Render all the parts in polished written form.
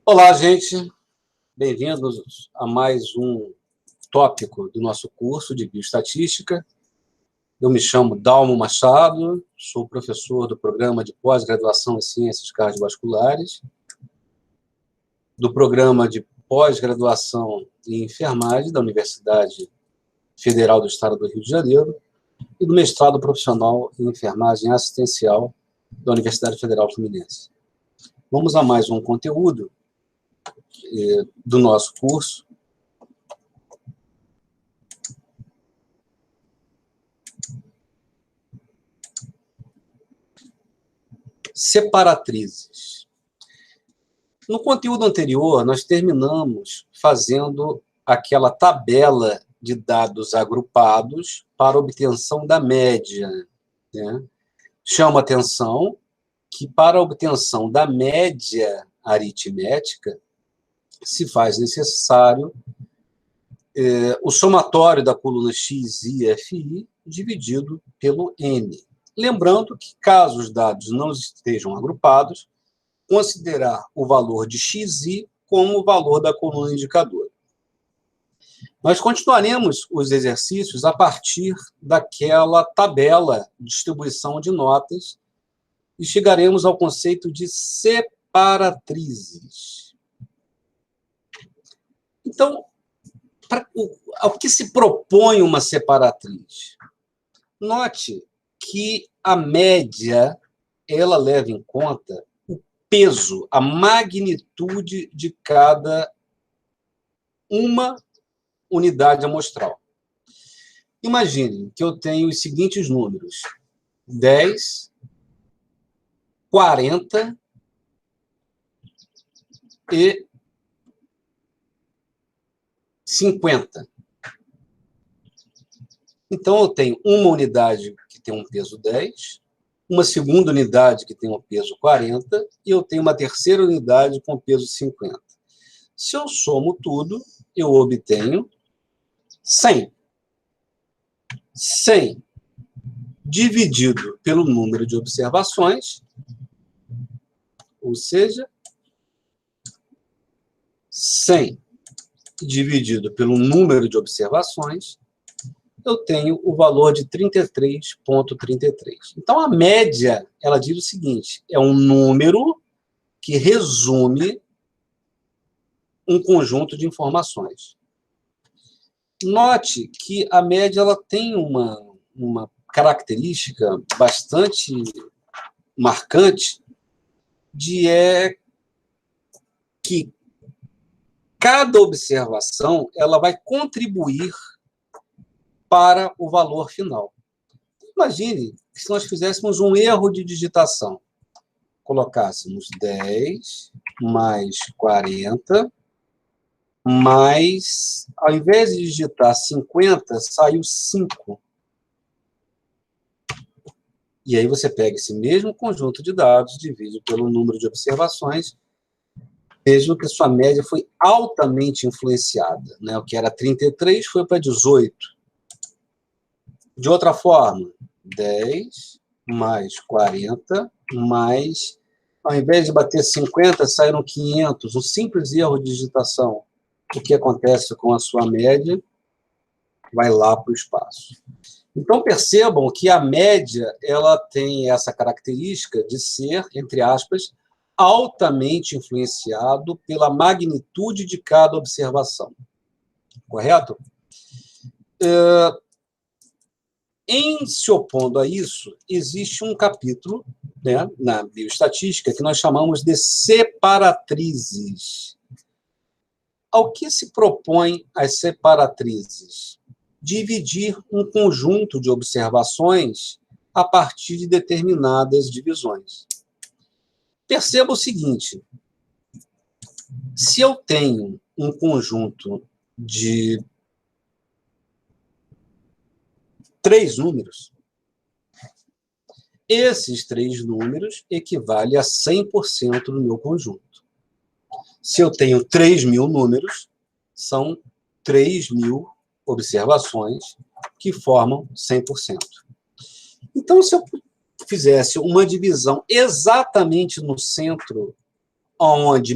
Olá, gente. Bem-vindos a mais um tópico do nosso curso de Bioestatística. Eu me chamo Dalmo Machado, sou professor do programa de pós-graduação em Ciências Cardiovasculares, do programa de pós-graduação em Enfermagem da Universidade Federal do Estado do Rio de Janeiro e do mestrado profissional em Enfermagem Assistencial da Universidade Federal Fluminense. Vamos a mais um conteúdo do nosso curso. Separatrizes. No conteúdo anterior, nós terminamos fazendo aquela tabela de dados agrupados para obtenção da média, né? Chama atenção que para a obtenção da média aritmética se faz necessário o somatório da coluna x, i, f, i dividido pelo n. Lembrando que, caso os dados não estejam agrupados, considerar o valor de xi como o valor da coluna indicadora. Nós continuaremos os exercícios a partir daquela tabela de distribuição de notas e chegaremos ao conceito de separatrizes. Então, ao que se propõe uma separatriz? Note que a média, ela leva em conta o peso, a magnitude de cada uma unidade amostral. Imagine que eu tenho os seguintes números: 10, 40 e 50. Então, eu tenho uma unidade que tem um peso 10, uma segunda unidade que tem um peso 40, e eu tenho uma terceira unidade com peso 50. Se eu somo tudo, eu obtenho 100. 100 dividido pelo número de observações, ou seja, 100 dividido pelo número de observações, eu tenho o valor de 33,33. Então, a média, ela diz o seguinte: é um número que resume um conjunto de informações. Note que a média ela tem uma característica bastante marcante, que cada observação ela vai contribuir para o valor final. Imagine se nós fizéssemos um erro de digitação. Colocássemos 10 mais 40, mais, ao invés de digitar 50, saiu 5. E aí você pega esse mesmo conjunto de dados, divide pelo número de observações, veja que sua média foi altamente influenciada, né? O que era 33 foi para 18. De outra forma, 10 mais 40 mais, ao invés de bater 50, saíram 500, um simples erro de digitação. O que acontece com a sua média? Vai lá para o espaço. Então, percebam que a média ela tem essa característica de ser, entre aspas, altamente influenciado pela magnitude de cada observação. Correto? Em se opondo a isso, existe um capítulo, né, na bioestatística que nós chamamos de separatrizes. Ao que se propõe as separatrizes? Dividir um conjunto de observações a partir de determinadas divisões. Perceba o seguinte: se eu tenho um conjunto de 3 números, esses 3 números equivalem a 100% do meu conjunto. Se eu tenho 3.000 números, são 3.000 observações que formam 100%. Então, se eu fizesse uma divisão exatamente no centro, onde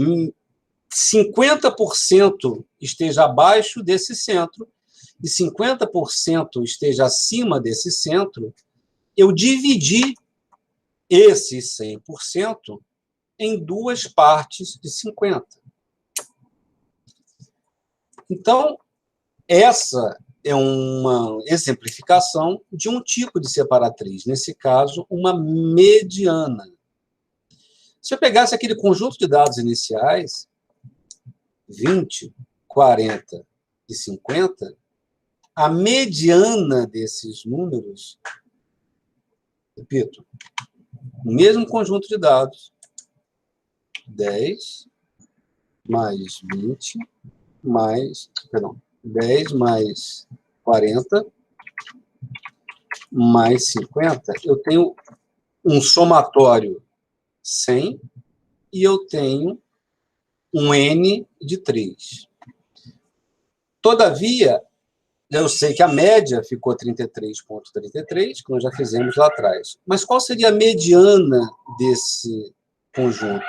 50% esteja abaixo desse centro e 50% esteja acima desse centro, eu dividi esse 100% em duas partes de 50. Então, essa é uma exemplificação de um tipo de separatriz, nesse caso, uma mediana. Se eu pegasse aquele conjunto de dados iniciais, 20, 40 e 50, a mediana desses números, repito, o mesmo conjunto de dados, 10 mais 20 10 mais 40 mais 50, eu tenho um somatório 100 e eu tenho um N de 3. Todavia, eu sei que a média ficou 33,33, que nós já fizemos lá atrás. Mas qual seria a mediana desse conjunto?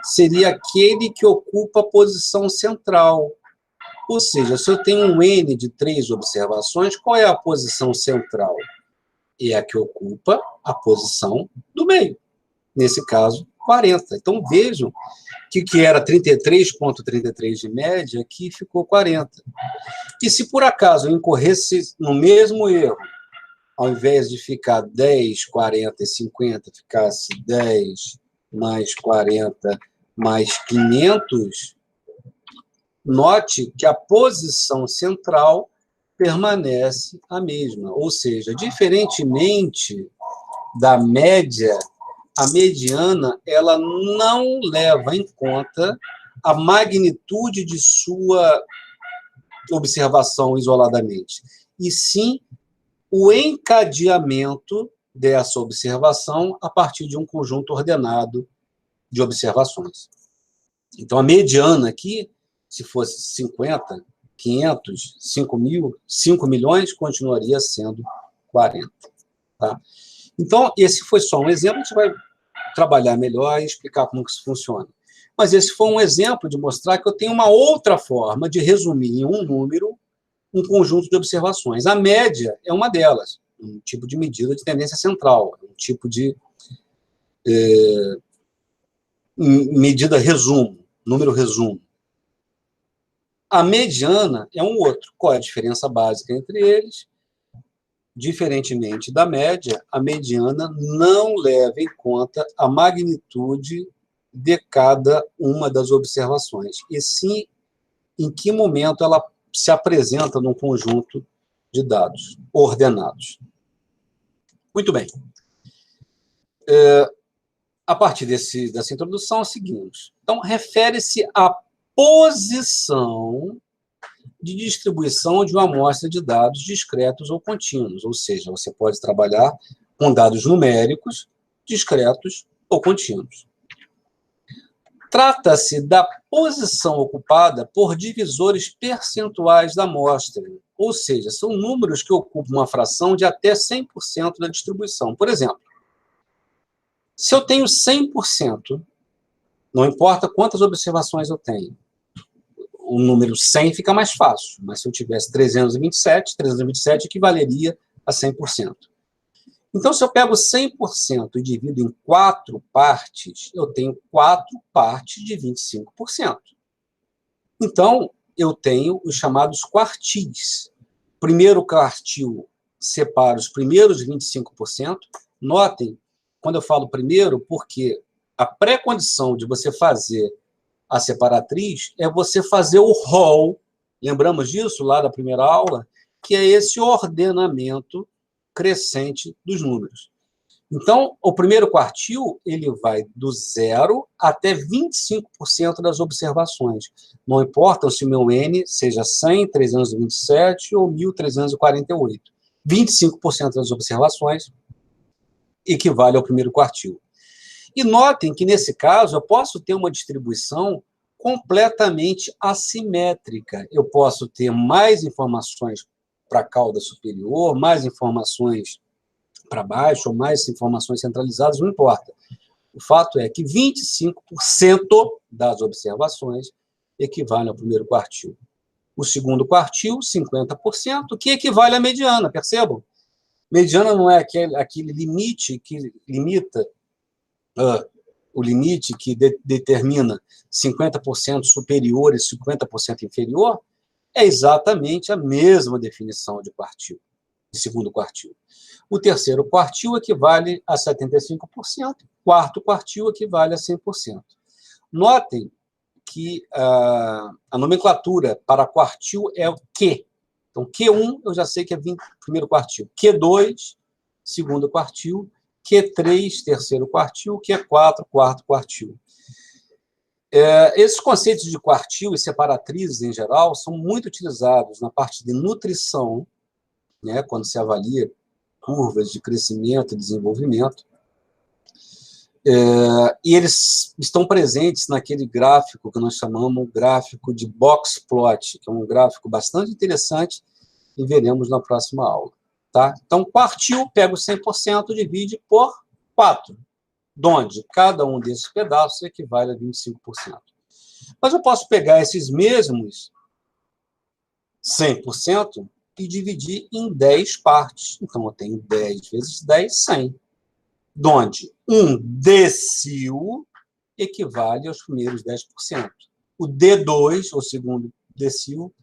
Seria aquele que ocupa a posição central. Ou seja, se eu tenho um N de 3 observações, qual é a posição central? É a que ocupa a posição do meio. Nesse caso, 40. Então, vejam que era 33,33 de média, aqui ficou 40. E se por acaso eu incorresse no mesmo erro, ao invés de ficar 10, 40 e 50, ficasse 10 mais 40 mais 500, note que a posição central permanece a mesma. Ou seja, diferentemente da média, a mediana ela não leva em conta a magnitude de sua observação isoladamente, e sim o encadeamento dessa observação a partir de um conjunto ordenado de observações. Então, a mediana aqui, se fosse 50, 500, 5 mil, 5 milhões, continuaria sendo 40. Tá? Então, esse foi só um exemplo, a gente vai trabalhar melhor e explicar como que isso funciona. Mas esse foi um exemplo de mostrar que eu tenho uma outra forma de resumir em um número um conjunto de observações. A média é uma delas, um tipo de medida de tendência central, um tipo de medida resumo, número resumo. A mediana é um outro. Qual é a diferença básica entre eles? Diferentemente da média, a mediana não leva em conta a magnitude de cada uma das observações, e sim em que momento ela se apresenta num conjunto de dados ordenados. Muito bem. A partir dessa introdução, seguimos. Então, refere-se à posição de distribuição de uma amostra de dados discretos ou contínuos, ou seja, você pode trabalhar com dados numéricos, discretos ou contínuos. Trata-se da posição ocupada por divisores percentuais da amostra, ou seja, são números que ocupam uma fração de até 100% da distribuição. Por exemplo, se eu tenho 100%, não importa quantas observações eu tenho, o número 100 fica mais fácil, mas se eu tivesse 327 equivaleria a 100%. Então, se eu pego 100% e divido em 4 partes, eu tenho 4 partes de 25%. Então, eu tenho os chamados quartis. Primeiro quartil separa os primeiros 25%. Notem, quando eu falo primeiro, porque a pré-condição de você fazer a separatriz é você fazer o rol, lembramos disso lá da primeira aula, que é esse ordenamento crescente dos números. Então, o primeiro quartil, ele vai do 0 até 25% das observações. Não importa se o meu N seja 100, 327 ou 1.348. 25% das observações equivale ao primeiro quartil. E notem que, nesse caso, eu posso ter uma distribuição completamente assimétrica. Eu posso ter mais informações para a cauda superior, mais informações para baixo, ou mais informações centralizadas, não importa. O fato é que 25% das observações equivale ao primeiro quartil. O segundo quartil, 50%, que equivale à mediana, percebam? Mediana não é aquele limite que limita, o limite que determina 50% superior e 50% inferior, é exatamente a mesma definição de quartil, de segundo quartil. O terceiro quartil equivale a 75%, quarto quartil equivale a 100%. Notem que a nomenclatura para quartil é o Q. Então, Q1 eu já sei que é primeiro quartil. Q2, segundo quartil. Q3, terceiro quartil. Q4, quarto quartil. Esses conceitos de quartil e separatrizes, em geral, são muito utilizados na parte de nutrição, né, quando se avalia curvas de crescimento e desenvolvimento. E eles estão presentes naquele gráfico que nós chamamos gráfico de box plot, que é um gráfico bastante interessante e veremos na próxima aula. Tá? Então, quartil, pega o 100%, divide por 4, onde cada um desses pedaços equivale a 25%. Mas eu posso pegar esses mesmos 100% e dividir em 10 partes. Então, eu tenho 10 vezes 10, 100. Onde 1 decil equivale aos primeiros 10%. O D2, ou segundo decil,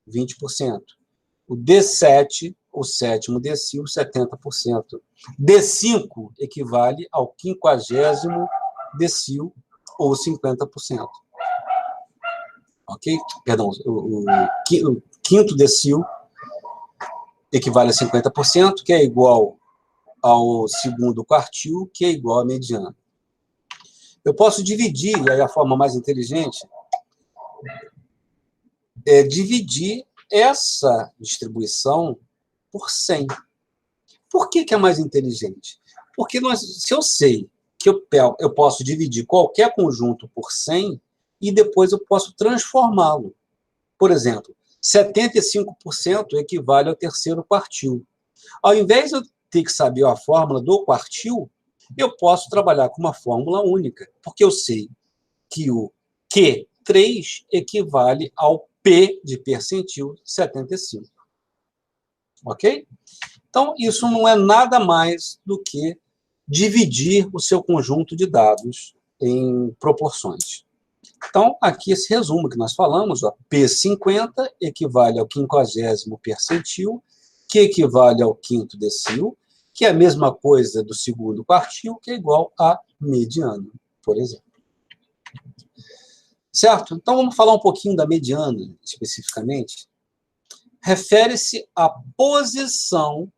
20%. O D7, o sétimo decil, 70%. D5 equivale ao 50º decil, ou 50%. Ok? Perdão, o quinto decil equivale a 50%, que é igual ao segundo quartil, que é igual à mediana. Eu posso dividir, e aí a forma mais inteligente é dividir essa distribuição por 100. Por que é mais inteligente? Porque se eu sei que eu posso dividir qualquer conjunto por 100 e depois eu posso transformá-lo. Por exemplo, 75% equivale ao terceiro quartil. Ao invés de eu ter que saber a fórmula do quartil, eu posso trabalhar com uma fórmula única, porque eu sei que o Q3 equivale ao P de percentil 75. Ok? Então, isso não é nada mais do que dividir o seu conjunto de dados em proporções. Então, aqui esse resumo que nós falamos, ó, P50 equivale ao 50º percentil, que equivale ao quinto decil, que é a mesma coisa do segundo quartil, que é igual a mediana, por exemplo. Certo? Então, vamos falar um pouquinho da mediana, especificamente. Refere-se à posição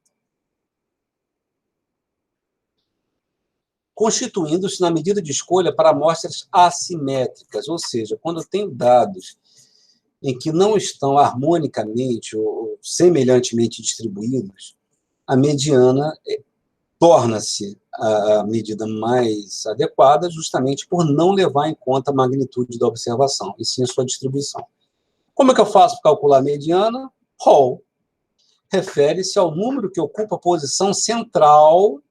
constituindo-se na medida de escolha para amostras assimétricas, ou seja, quando eu tenho dados em que não estão harmonicamente ou semelhantemente distribuídos, a mediana torna-se a medida mais adequada justamente por não levar em conta a magnitude da observação, e sim a sua distribuição. Como é que eu faço para calcular a mediana? Hall refere-se ao número que ocupa a posição central,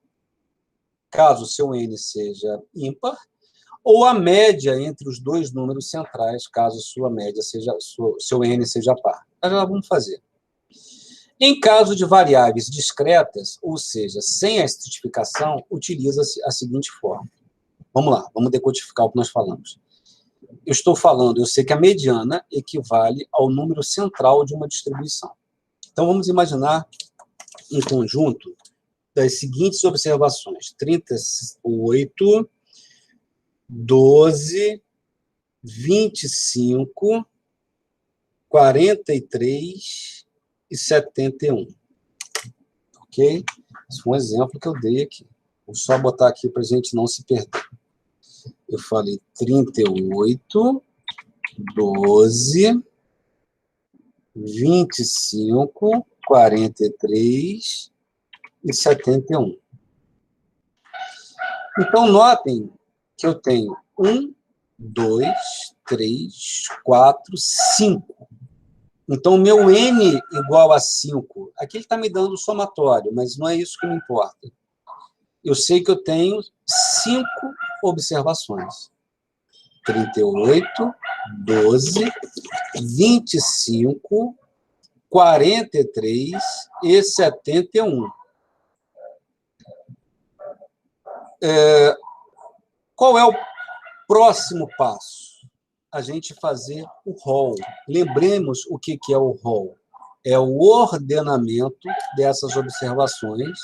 caso o seu n seja ímpar, ou a média entre os dois números centrais, caso seu n seja par. Nós já vamos fazer. Em caso de variáveis discretas, ou seja, sem a estratificação, utiliza-se a seguinte forma. Vamos lá, vamos decodificar o que nós falamos. Eu sei que a mediana equivale ao número central de uma distribuição. Então, vamos imaginar um conjunto das seguintes observações: 38, 12, 25, 43 e 71. Ok? Esse foi um exemplo que eu dei aqui. Vou só botar aqui para a gente não se perder. Eu falei 38, 12, 25, 43 e 71. Então, notem que eu tenho 1, 2, 3, 4, 5. Então, o meu n igual a 5. Aqui ele está me dando o somatório, mas não é isso que me importa. Eu sei que eu tenho 5 observações. 38, 12, 25, 43 e 71. Qual é o próximo passo? A gente fazer o rol. Lembremos o que é o rol. É o ordenamento dessas observações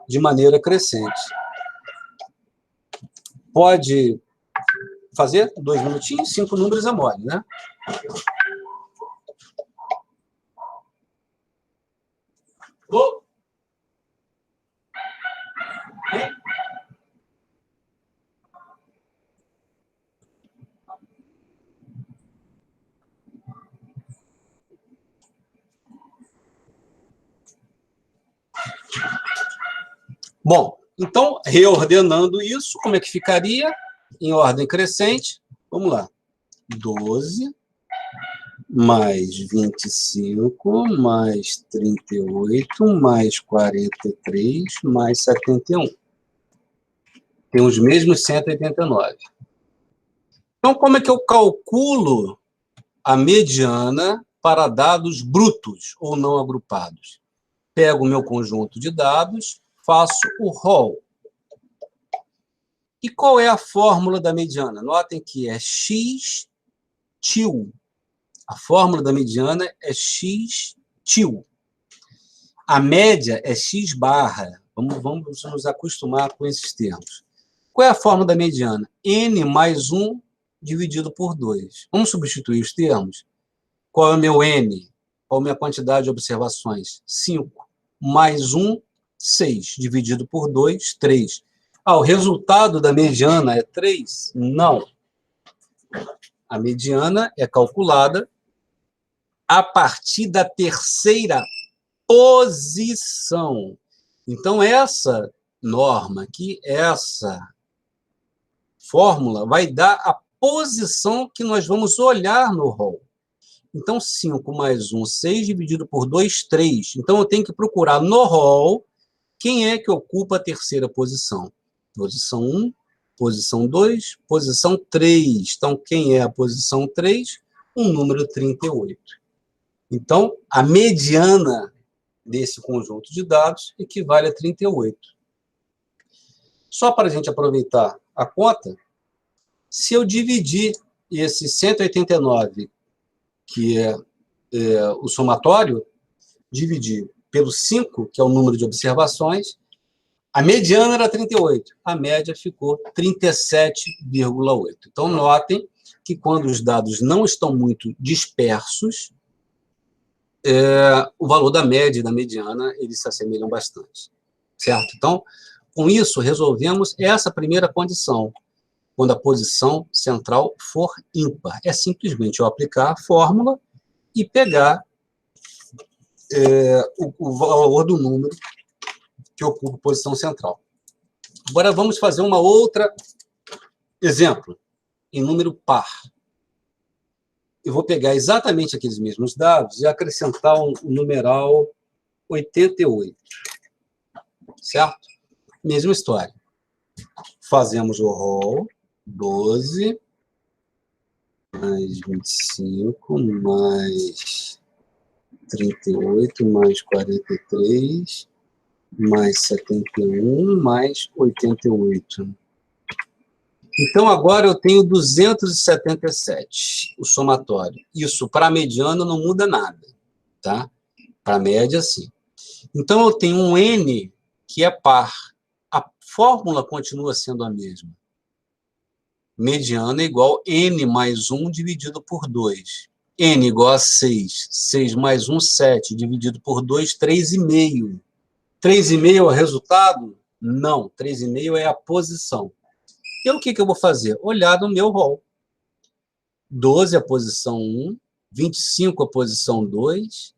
de maneira crescente. Pode fazer 2 minutinhos, 5 números é mole, né? Oh. Bom, então, reordenando isso, como é que ficaria? Em ordem crescente, vamos lá. 12, mais 25, mais 38, mais 43, mais 71. Tem os mesmos 189. Então, como é que eu calculo a mediana para dados brutos ou não agrupados? Pego o meu conjunto de dados, faço o rol. E qual é a fórmula da mediana? Notem que é x til. A fórmula da mediana é x til. A média é x barra. Vamos nos acostumar com esses termos. Qual é a fórmula da mediana? N mais 1 dividido por 2. Vamos substituir os termos? Qual é o meu N? Qual é a minha quantidade de observações? 5. Mais 1, 6. Dividido por 2, 3. O resultado da mediana é 3? Não. A mediana é calculada a partir da terceira posição. Então, essa norma aqui, essa fórmula, vai dar a posição que nós vamos olhar no rol. Então, 5 mais 1, 6, dividido por 2, 3. Então, eu tenho que procurar no rol quem é que ocupa a terceira posição. Posição 1, posição 2, posição 3. Então, quem é a posição 3? Um número 38. Então, a mediana desse conjunto de dados equivale a 38. Só para a gente aproveitar a conta, se eu dividir esse 189, que é o somatório, dividir pelo 5, que é o número de observações, a mediana era 38, a média ficou 37,8. Então, notem que quando os dados não estão muito dispersos, o valor da média e da mediana, eles se assemelham bastante, certo? Então, com isso, resolvemos essa primeira condição, quando a posição central for ímpar. É simplesmente eu aplicar a fórmula e pegar o valor do número que ocupa a posição central. Agora, vamos fazer uma outra exemplo, em número par. Eu vou pegar exatamente aqueles mesmos dados e acrescentar um numeral 88. Certo? Mesma história. Fazemos o rol, 12, mais 25, mais 38, mais 43, mais 71, mais 88. Então, agora eu tenho 277, o somatório. Isso, para a mediana, não muda nada, tá? Para a média, sim. Então, eu tenho um N que é par. A fórmula continua sendo a mesma. Mediana é igual a N mais 1 dividido por 2. N igual a 6. 6 mais 1, 7. Dividido por 2, 3,5. 3,5 é o resultado? Não. 3,5 é a posição. E o que eu vou fazer? Olhar no meu rol. 12 a posição 1, 25 a posição 2,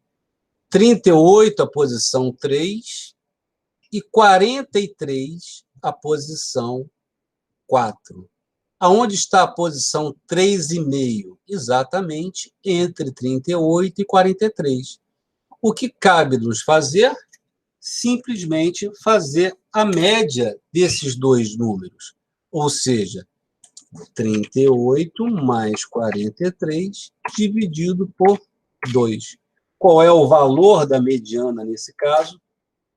38 a posição 3 e 43 a posição 4. Aonde está a posição 3,5? Exatamente entre 38 e 43. O que cabe nos fazer? Simplesmente fazer a média desses dois números. Ou seja, 38 mais 43 dividido por 2. Qual é o valor da mediana nesse caso?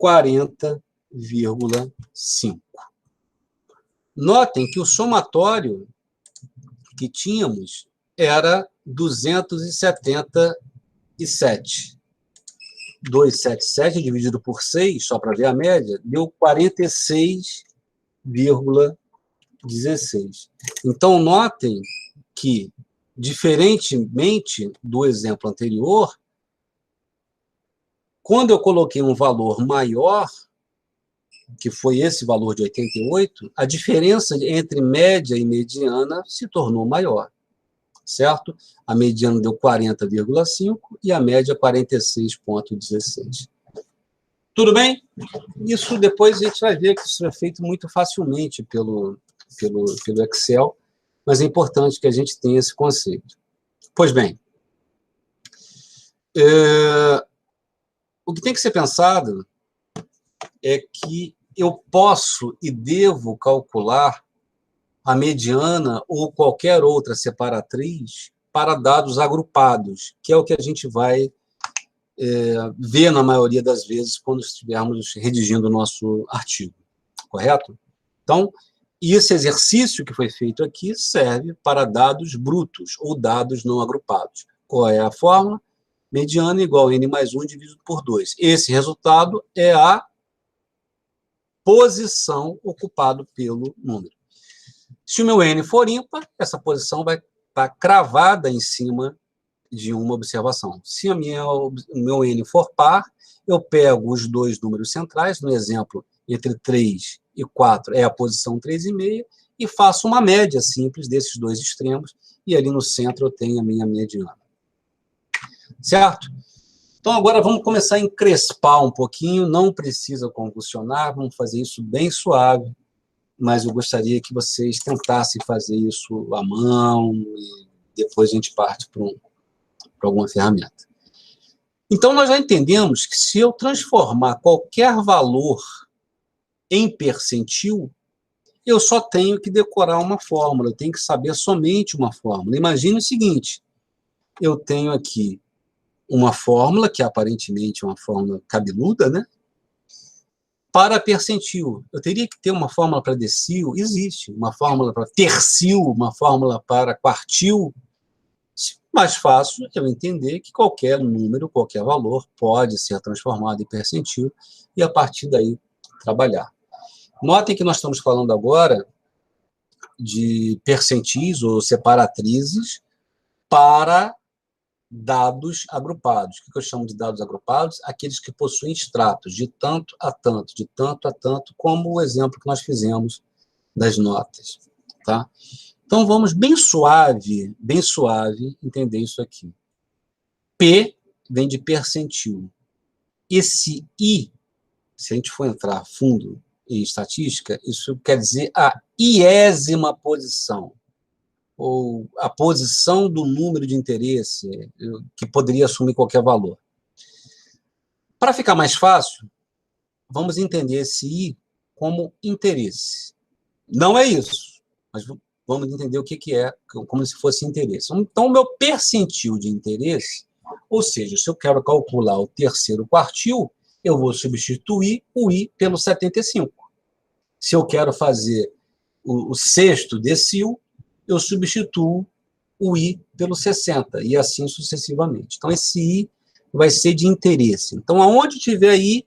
40,5. Notem que o somatório que tínhamos era 277. 277 dividido por 6, só para ver a média, deu 46,16. Então, notem que, diferentemente do exemplo anterior, quando eu coloquei um valor maior, que foi esse valor de 88, a diferença entre média e mediana se tornou maior, certo? A mediana deu 40,5 e a média 46,16. Tudo bem? Isso depois a gente vai ver que isso é feito muito facilmente pelo Excel, mas é importante que a gente tenha esse conceito. Pois bem, o que tem que ser pensado é que eu posso e devo calcular a mediana ou qualquer outra separatriz para dados agrupados, que é o que a gente vai ver na maioria das vezes quando estivermos redigindo o nosso artigo, correto? Então, esse exercício que foi feito aqui serve para dados brutos ou dados não agrupados. Qual é a fórmula? Mediana igual a n mais 1 dividido por 2. Esse resultado é a posição ocupada pelo número. Se o meu n for ímpar, essa posição vai estar cravada em cima de uma observação. Se o meu n for par, eu pego os dois números centrais, no exemplo, entre 3 e 4 é a posição 3,5, e faço uma média simples desses dois extremos, e ali no centro eu tenho a minha mediana. Certo? Então, agora vamos começar a encrespar um pouquinho, não precisa convulsionar, vamos fazer isso bem suave, mas eu gostaria que vocês tentassem fazer isso à mão, e depois a gente parte para alguma ferramenta. Então, nós já entendemos que se eu transformar qualquer valor em percentil, eu só tenho que decorar uma fórmula, eu tenho que saber somente uma fórmula. Imagine o seguinte, eu tenho aqui uma fórmula, que aparentemente é uma fórmula cabeluda, né? Para percentil. Eu teria que ter uma fórmula para decil? Existe. Uma fórmula para tercil, uma fórmula para quartil. Mais fácil eu entender que qualquer número, qualquer valor, pode ser transformado em percentil e, a partir daí, trabalhar. Notem que nós estamos falando agora de percentis ou separatrizes para dados agrupados. O que eu chamo de dados agrupados? Aqueles que possuem extratos de tanto a tanto, de tanto a tanto, como o exemplo que nós fizemos das notas. Tá? Então, vamos bem suave entender isso aqui. P vem de percentil. Esse I, se a gente for entrar a fundo em estatística, isso quer dizer a iésima posição, ou a posição do número de interesse, que poderia assumir qualquer valor. Para ficar mais fácil, vamos entender esse I como interesse. Não é isso, mas vamos entender o que é, como se fosse interesse. Então, o meu percentil de interesse, ou seja, se eu quero calcular o terceiro quartil, eu vou substituir o I pelo 75. Se eu quero fazer o sexto decil, eu substituo o I pelo 60, e assim sucessivamente. Então, esse I vai ser de interesse. Então, aonde tiver I,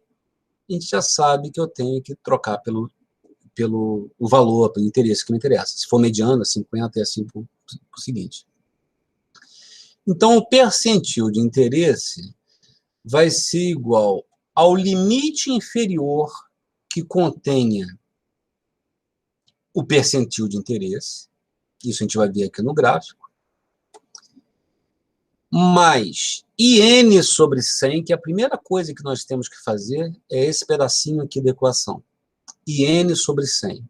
a gente já sabe que eu tenho que trocar pelo o valor, pelo interesse que me interessa. Se for mediana, 50, e assim por seguinte. Então, o percentil de interesse vai ser igual ao limite inferior que contenha o percentil de interesse, isso a gente vai ver aqui no gráfico, mais IN sobre 100, que a primeira coisa que nós temos que fazer é esse pedacinho aqui da equação. IN sobre 100.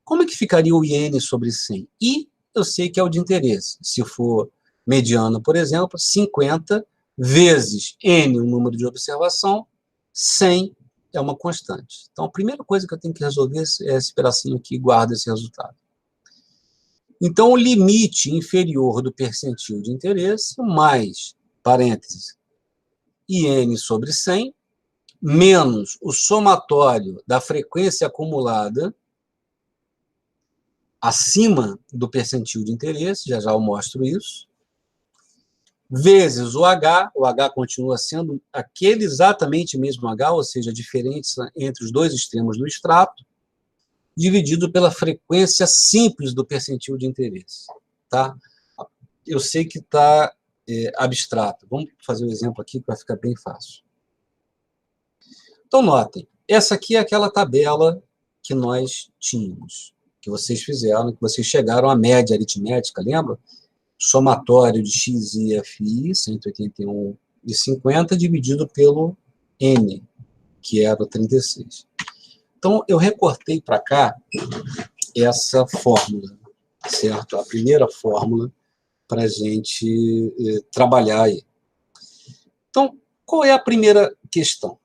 Como é que ficaria o IN sobre 100? I, eu sei que é o de interesse. Se for mediano, por exemplo, 50 vezes N, o número de observação, 100 é uma constante. Então, a primeira coisa que eu tenho que resolver é esse pedacinho aqui, guarda esse resultado. Então, o limite inferior do percentil de interesse, mais, parênteses, IN sobre 100, menos o somatório da frequência acumulada acima do percentil de interesse, já eu mostro isso, vezes o H continua sendo aquele exatamente mesmo H, ou seja, a diferença entre os dois extremos do extrato, dividido pela frequência simples do percentil de interesse. Tá? Eu sei que está abstrato. Vamos fazer um exemplo aqui que vai ficar bem fácil. Então, notem, essa aqui é aquela tabela que nós tínhamos, que vocês fizeram, que vocês chegaram à média aritmética, lembra? Somatório de x e fi, 181,50, dividido pelo n, que era o 36. Então, eu recortei para cá essa fórmula, certo? A primeira fórmula para a gente trabalhar aí. Então, qual é a primeira questão?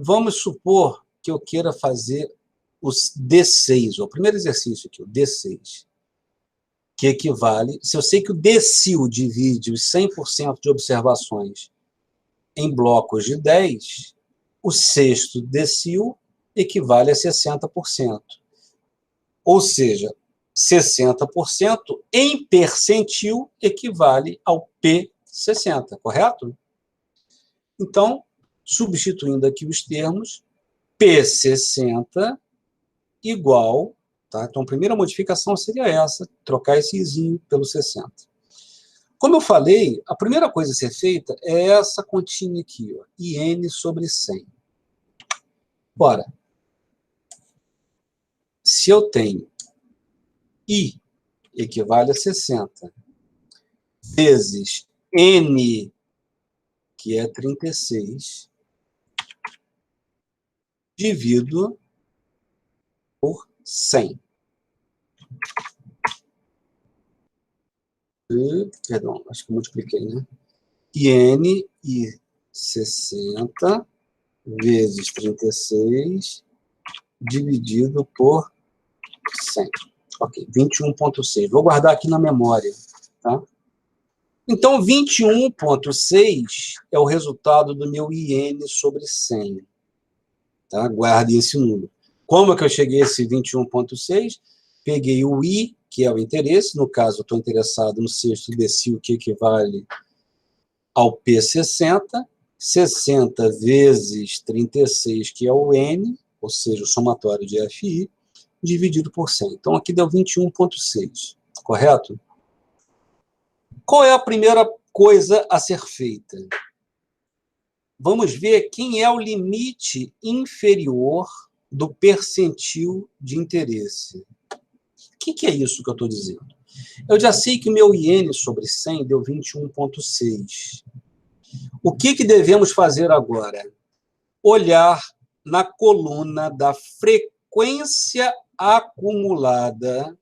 Vamos supor que eu queira fazer os D6, o primeiro exercício aqui, o D6, que equivale, se eu sei que o decil divide os 100% de observações em blocos de 10, o sexto decil equivale a 60%. Ou seja, 60% em percentil equivale ao P60, correto? Então, substituindo aqui os termos, P60 igual, tá? Então, a primeira modificação seria essa, trocar esse izinho pelo 60. Como eu falei, a primeira coisa a ser feita é essa continha aqui, ó, IN sobre 100. Ora, se eu tenho I equivale a 60, vezes N, que é 36, divido por 100. Perdão, acho que multipliquei, né? IN e 60 vezes 36 dividido por 100. Ok, 21,6. Vou guardar aqui na memória, tá? Então, 21,6 é o resultado do meu IN sobre 100. Tá? Guarde esse número. Como é que eu cheguei a esse 21,6? Peguei o I, que é o interesse, no caso, eu estou interessado no sexto decil, que equivale ao P60, 60 vezes 36, que é o N, ou seja, o somatório de FI, dividido por 100. Então, aqui deu 21,6, correto? Qual é a primeira coisa a ser feita? Vamos ver quem é o limite inferior do percentil de interesse. O que é isso que eu estou dizendo? Eu já sei que o meu IN sobre 100 deu 21,6. O que devemos fazer agora? Olhar na coluna da frequência acumulada.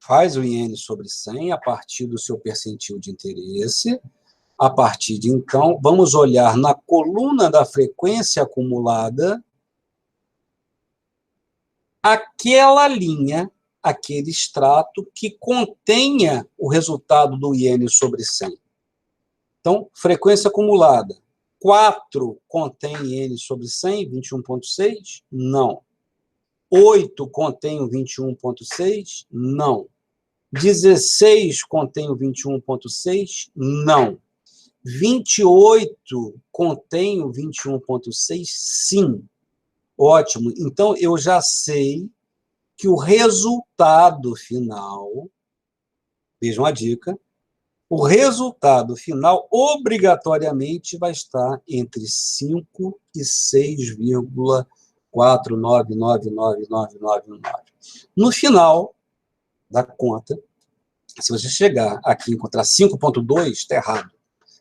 Faz o IN sobre 100 a partir do seu percentil de interesse. A partir de então, vamos olhar na coluna da frequência acumulada aquela linha, aquele extrato que contenha o resultado do IN sobre 100. Então, frequência acumulada. 4 contém IN sobre 100, 21,6? Não. 8 contém o 21,6? Não. 16 contém o 21,6? Não. 28 contém o 21,6? Sim. Ótimo. Então, eu já sei que o resultado final, vejam a dica, o resultado final obrigatoriamente vai estar entre 5 e 6,49999999. No final da conta, se você chegar aqui e encontrar 5,2, está errado.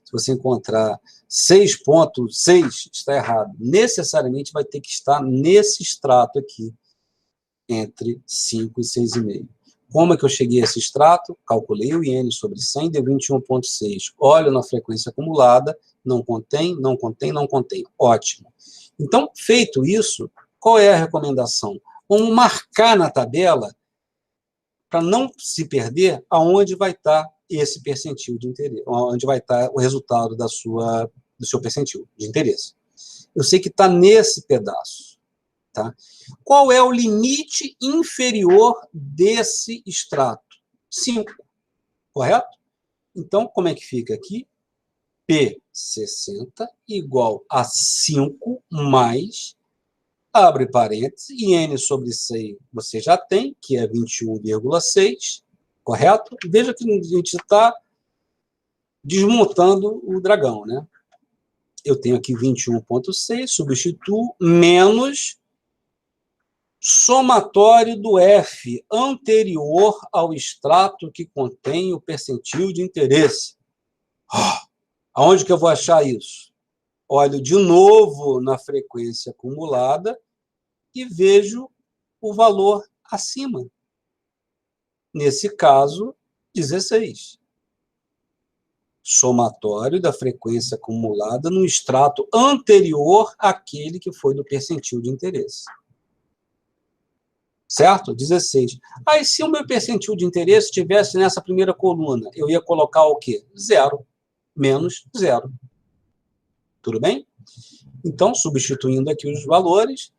Se você encontrar 6,6, está errado. Necessariamente vai ter que estar nesse extrato aqui, entre 5 e 6,5. Como é que eu cheguei a esse extrato? Calculei o IN sobre 100, deu 21,6. Olho na frequência acumulada, não contém, não contém, não contém. Ótimo. Então, feito isso, qual é a recomendação? Vamos marcar na tabela, para não se perder, aonde vai estar esse percentil de interesse, onde vai estar o resultado do seu percentil de interesse. Eu sei que está nesse pedaço. Tá? Qual é o limite inferior desse extrato? 5, correto? Então, como é que fica aqui? P60 igual a 5 mais, abre parênteses, e N sobre 6 você já tem, que é 21,6, correto? Veja que a gente está desmontando o dragão, né? Eu tenho aqui 21,6, substituo, menos somatório do F anterior ao extrato que contém o percentil de interesse. Aonde que eu vou achar isso? Olho de novo na frequência acumulada e vejo o valor acima. Nesse caso, 16. Somatório da frequência acumulada no extrato anterior àquele que foi do percentil de interesse. Certo? 16. Aí, se o meu percentil de interesse estivesse nessa primeira coluna, eu ia colocar o quê? 0. Menos 0. Tudo bem? Então, substituindo aqui os valores,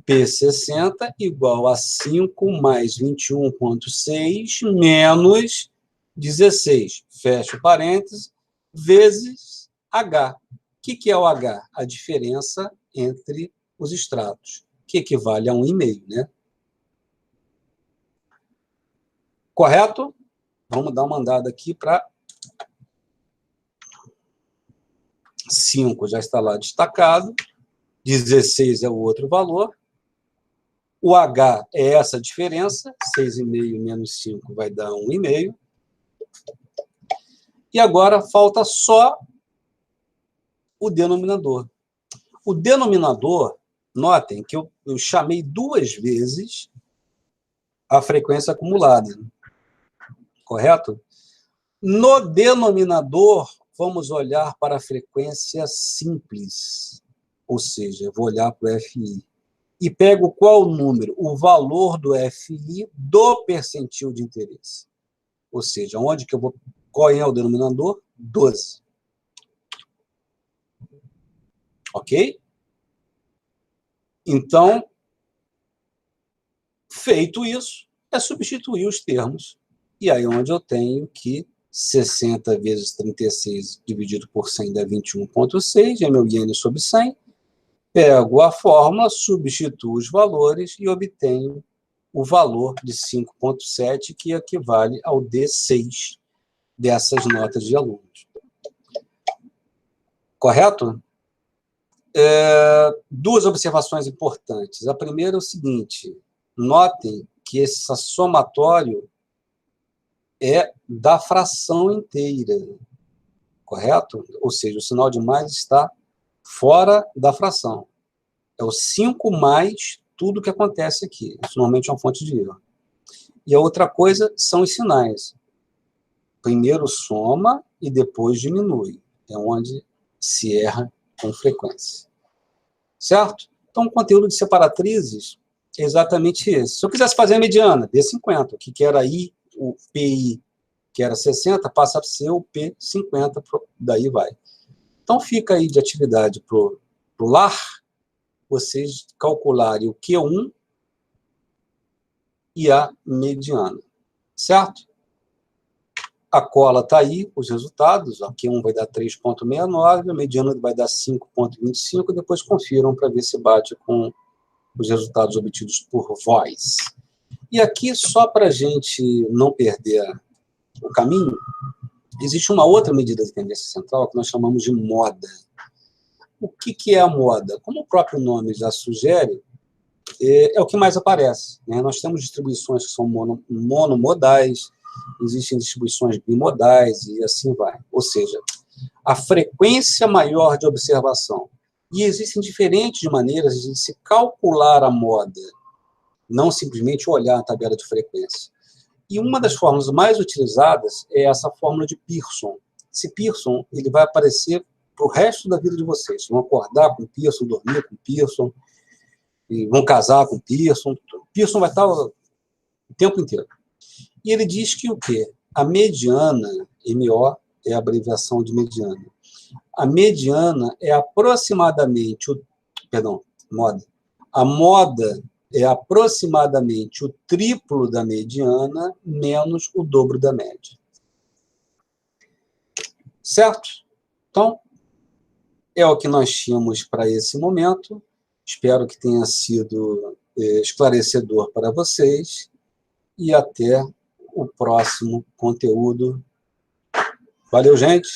P60 igual a 5 mais 21,6 menos 16, fecha parênteses, vezes H. O que é o H? A diferença entre os extratos, que equivale a 1,5, né? Correto? Vamos dar uma andada aqui para 5, já está lá destacado. 16 é o outro valor. O H é essa diferença. 6,5 menos 5 vai dar 1,5. E agora falta só o denominador. O denominador, notem que eu chamei 2 vezes a frequência acumulada. Correto? No denominador, vamos olhar para a frequência simples. Ou seja, eu vou olhar para o FI. E pego qual número? O valor do FI do percentil de interesse. Ou seja, onde que eu vou... Qual é o denominador? 12. Ok? Então, feito isso, é substituir os termos. E aí onde eu tenho que 60 vezes 36 dividido por 100 dá 21,6, é meu iene sobre 100. Pego a fórmula, substituo os valores e obtenho o valor de 5,7, que equivale ao D6 dessas notas de alunos. Correto? Duas observações importantes. A primeira é o seguinte, notem que esse somatório é da fração inteira, correto? Ou seja, o sinal de mais está fora da fração. É o 5 mais tudo que acontece aqui. Isso normalmente é uma fonte de erro. E a outra coisa são os sinais. Primeiro soma e depois diminui. É onde se erra com frequência. Certo? Então, o conteúdo de separatrizes é exatamente esse. Se eu quisesse fazer a mediana, D50, que era I, o PI, que era 60, passa a ser o P50, daí vai. Então, fica aí de atividade para o lar, vocês calcularem o Q1 e a mediana. Certo? A cola está aí, os resultados. A Q1 vai dar 3,69, a mediana vai dar 5,25, depois confiram para ver se bate com os resultados obtidos por vós. E aqui, só para a gente não perder o caminho, existe uma outra medida de tendência central que nós chamamos de moda. O que é a moda? Como o próprio nome já sugere, é o que mais aparece, né? Nós temos distribuições que são monomodais, existem distribuições bimodais e assim vai. Ou seja, a frequência maior de observação. E existem diferentes maneiras de se calcular a moda, não simplesmente olhar a tabela de frequência. E uma das fórmulas mais utilizadas é essa fórmula de Pearson. Esse Pearson ele vai aparecer para o resto da vida de vocês. Vão acordar com Pearson, dormir com Pearson. e vão casar com o Pearson. Pearson vai estar o tempo inteiro. E ele diz que o quê? A mediana, MO é a abreviação de mediana. A mediana é aproximadamente moda. A moda é aproximadamente o triplo da mediana menos o dobro da média. Certo? Então, é o que nós tínhamos para esse momento. Espero que tenha sido esclarecedor para vocês. E até o próximo conteúdo. Valeu, gente!